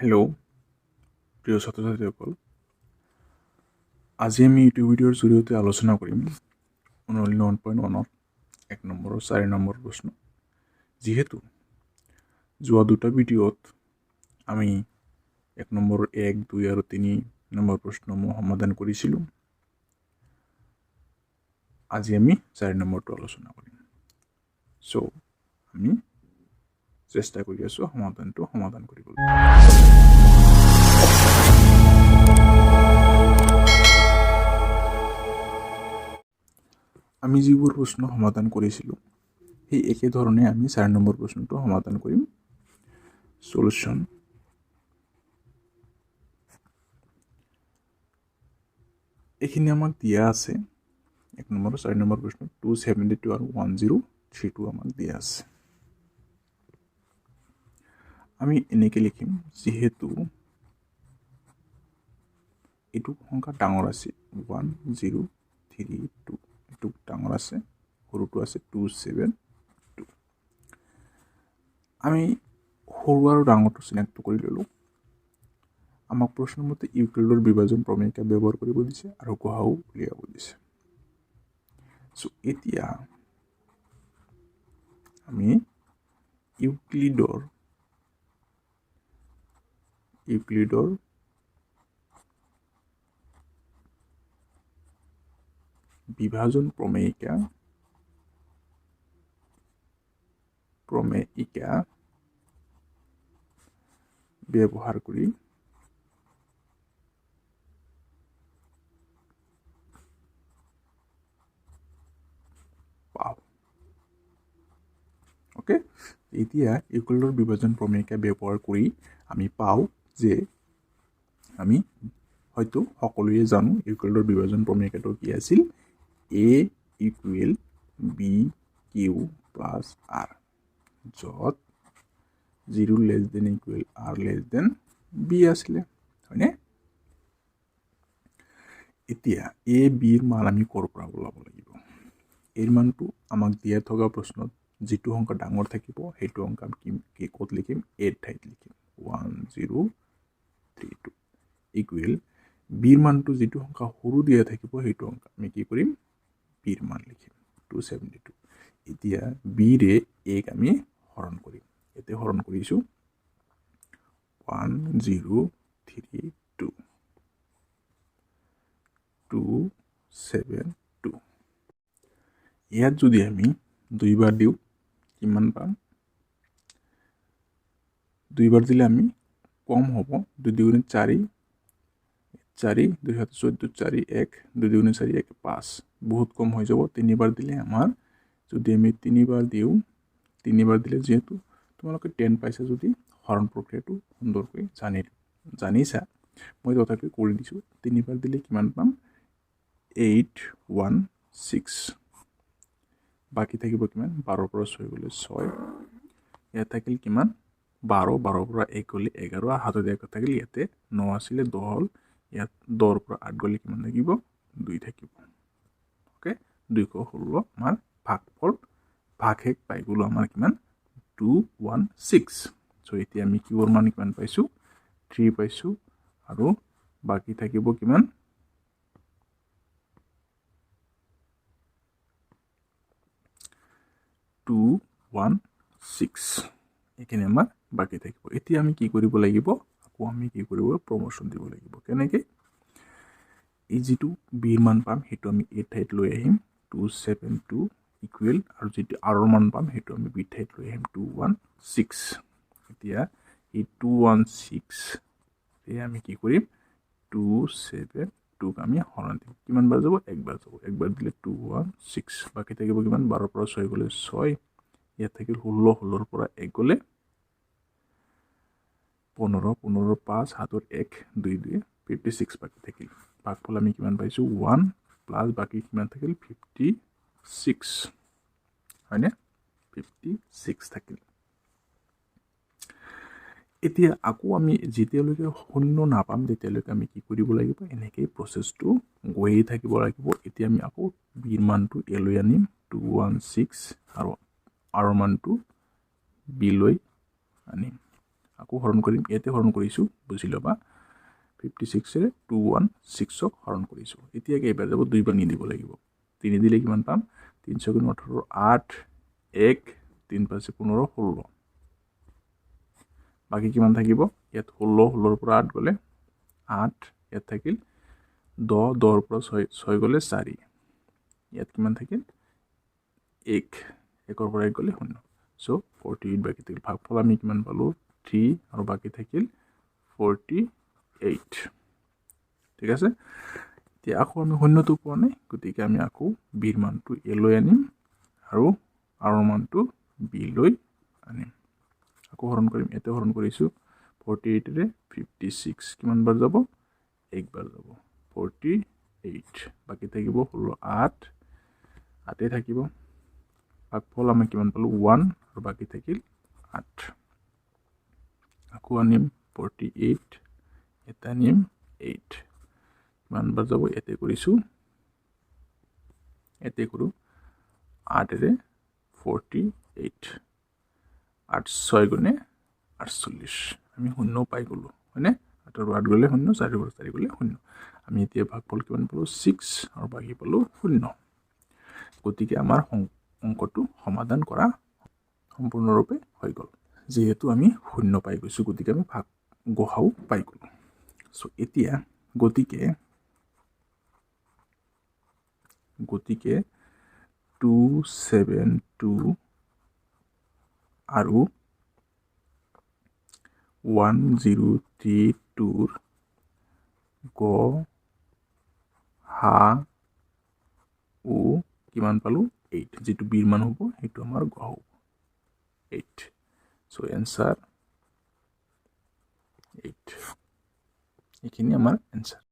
Hello' প্ৰিয় ছাত্ৰ ছাত্ৰীসকল, আজি আমি ইউটিউব ভিডিঅ'ৰ জৰিয়তে আলোচনা কৰিম অনুশীলনী 1.1ৰ 1 নম্বৰ আৰু 4 নম্বৰ প্ৰশ্ন। যিহেতু যোৱা দুটা ভিডিঅ'ত আমি 1 নম্বৰ 1, 2 আৰু 3 নম্বৰ প্ৰশ্নসমূহ সমাধান কৰিছিলোঁ, আজি আমি 4 নম্বৰটো আলোচনা কৰিম। চ' আমি চেষ্টা কৰি আছোঁ সমাধান কৰিবলৈ। আমি যিবোৰ প্ৰশ্ন সমাধান কৰিছিলোঁ সেই একেধৰণে আমি 4 নম্বৰ প্ৰশ্নটো সমাধান কৰিম। সলিউশ্যন। এইখিনি আমাক দিয়া আছে 1 নম্বৰ 4 নম্বৰ প্ৰশ্ন 272 আৰু 1032 আমাক দিয়া আছে। আমি এনেকৈ লিখিম, যিহেতু এইটো সংখ্যা ডাঙৰ আছে 1032, এইটো ডাঙৰ আছে, সৰুটো আছে 272। আমি সৰু আৰু ডাঙৰটো চিনাক্ত কৰি ল'লোঁ। আমাক প্ৰশ্নমতে ইউক্লিডৰ বিভাজন প্ৰমেয়িকা ব্যৱহাৰ কৰিব দিছে আৰু গসাউ উলিয়াব দিছে। চ' এতিয়া আমি ইউক্লিডৰ বিভাজন প্ৰমেয়িকা ব্যৱহাৰ কৰি পাওঁ। অ'কে, এতিয়া ইউক্লিডৰ বিভাজন প্ৰমেয়িকা ব্যৱহাৰ কৰি আমি পাওঁ যে আমি হয়তো সকলোৱে জানো ইউক্লিডৰ বিভাজন প্ৰমেয়িকাটো কি আছিল, A equal B Q plus R, য'ত 0 less than equal R less than B আছিলে, হয়নে? এতিয়া A Bৰ মান আমি ক'ৰ পৰা ওলাব লাগিব? এই মানটো আমাক দিয়া থকা প্ৰশ্নত যিটো সংখ্যা ডাঙৰ থাকিব সেইটো সংখ্যা আমি ক'ত লিখিম? A ঠাইত লিখিম 1032 ইকুৱেল বিৰ মানটো যিটো সংখ্যা সৰু দিয়া থাকিব সেইটো সংখ্যা আমি কি কৰিম? বিৰ মান লিখিম 272। এতিয়া বিৰে এক আমি হৰণ কৰিম। এতিয়া হৰণ কৰিছোঁ 1032 272। ইয়াত যদি আমি দুইবাৰ দিওঁ কিমান পাম? দুইবাৰ দিলে আমি কম হ'ব, 2 দুগুণে 4, 4 2 7 14 4 1, 2 দুগুণে 4 1 5, বহুত কম হৈ যাব। তিনিবাৰ দিলে আমাৰ, যদি আমি তিনিবাৰ দিলে যিহেতু তোমালোকে 10 পাইছা, যদি হৰণ প্ৰক্ৰিয়াটো সুন্দৰকৈ জানিছা, মই তথাপি কৰি দিছোঁ। তিনিবাৰ দিলে কিমান পাম? 816। বাকী থাকিব কিমান? 12 পৰা 6 গ'লে 6, ইয়াত থাকিল কিমান? 12, 12 পৰা 1 গ'লে 11, হাতত 1 থাকিল, ইয়াতে 9 আছিলে 10 হ'ল, ইয়াত 10 পৰা 8 গ'লে কিমান থাকিব? 2 থাকিব। অ'কে, 216 আমাৰ ভাগশেষ পাই গ'লো আমাৰ কিমান? 216। চ' এতিয়া আমি কিউৰ মান কিমান পাইছোঁ? 3 পাইছোঁ, আৰু বাকী থাকিব কিমান? 216। এইখিনি আমাৰ বাকী থাকিব। এতিয়া আমি কি কৰিব লাগিব? আকৌ আমি কি কৰিব? প্ৰমোশ্যন দিব লাগিব। কেনেকৈ? এই যিটো বিৰ মান পাম সেইটো আমি এ ঠাইত লৈ আহিম 272 ইকুৱেল, আৰু যিটো আৰৰ মান পাম সেইটো আমি বি ঠাইত লৈ আহিম 216। এতিয়া এই 216 আমি কি কৰিম? 272ক আমি হৰণ দিম। কিমান বাৰ যাব? একবাৰ যাব। একবাৰ দিলে 216, বাকী থাকিব কিমান? 12 পৰা 6 গ'লে 6, ইয়াত থাকিল 16, 16 পৰা 1 গ'লে 15, 15 5, হাতত 1, 2 2 56, বাকী থাকিল। ভাগফল আমি কিমান পাইছোঁ? 1 প্লাছ বাকী কিমান থাকিল? 56, হয়নে? 56 থাকিল। এতিয়া আকৌ আমি যেতিয়ালৈকে শূন্য নাপাম তেতিয়ালৈকে আমি কি কৰিব লাগিব? এনেকেই প্ৰচেছটো গৈয়ে থাকিব লাগিব। এতিয়া আমি আকৌ বিৰ মানটো এ লৈ আনিম 216, আৰু আৰৰ মানটো বি লৈ আনিম। আকৌ হৰণ কৰিম ইয়াতে হৰণ কৰিছোঁ বুজি ল'বা 56 216ক হৰণ কৰিছোঁ এতিয়া কেইবাৰ যাব দুইবাৰ নিদিব লাগিব 3 দিলে কিমান পাম 3 × 18 8 1 3 5 15 16 বাকি কিমান থাকিব ইয়াত 16 16ৰ পৰা 8 গ'লে 8 ইয়াত থাকিল 10 10ৰ পৰা 6 গ'লে 4 ইয়াত কিমান থাকিল 1 1ৰ পৰা 1 গ'লে 0 সো 48 বাকি থাকিল ভাগফল আমি কিমান পালো 3 আৰু বাকি থাকিল 48 ঠিক আছে এতিয়া আকৌ আমি শূন্যটো পোৱা নাই গতিকে আমি আকৌ b ৰ মানটো a লৈ আনিম আৰু r ৰ মানটো b লৈ আনিম আকৌ হৰণ কৰিম এতে হৰণ কৰিছোঁ 48 ৰে 56 কিমান বাৰ যাব একবাৰ যাব 48 বাকি থাকিব 16 8 8 থাকিব ভাগফল আমি কিমান পালো 1 আৰু বাকি থাকিল 8 আকৌ আনিম 48 এটা আনিম 8 কিমান বাৰ যাব এতে কৰিছোঁ এতে কৰো 8 ৰে 48 8 6 গুণে 48 আমি 0 পাই গলো হয়নে 8 ৰ 8 গ'লে 0 4 ৰ 4 গ'লে 0 আমি এতিয়া ভাগফল কিমান পালো 6 আৰু বাকি পালো 0 গতিকে আমাৰ অংকটো সমাধান কৰা সম্পূৰ্ণৰূপে হৈ গ'ল যেহেতু আমি 0 পাই গৈছো গতিকে আমি ভাগ গহাও পাই গলো সো এতিয়া গতিকে 272 আৰু 1032 গ হা ও কিমান পালো 8 যেটো b ৰ মান হ'ব হেতু আমাৰ গ হ'ব 8 সো এনসাৰ 8 এখিনি আমাৰ এনসাৰ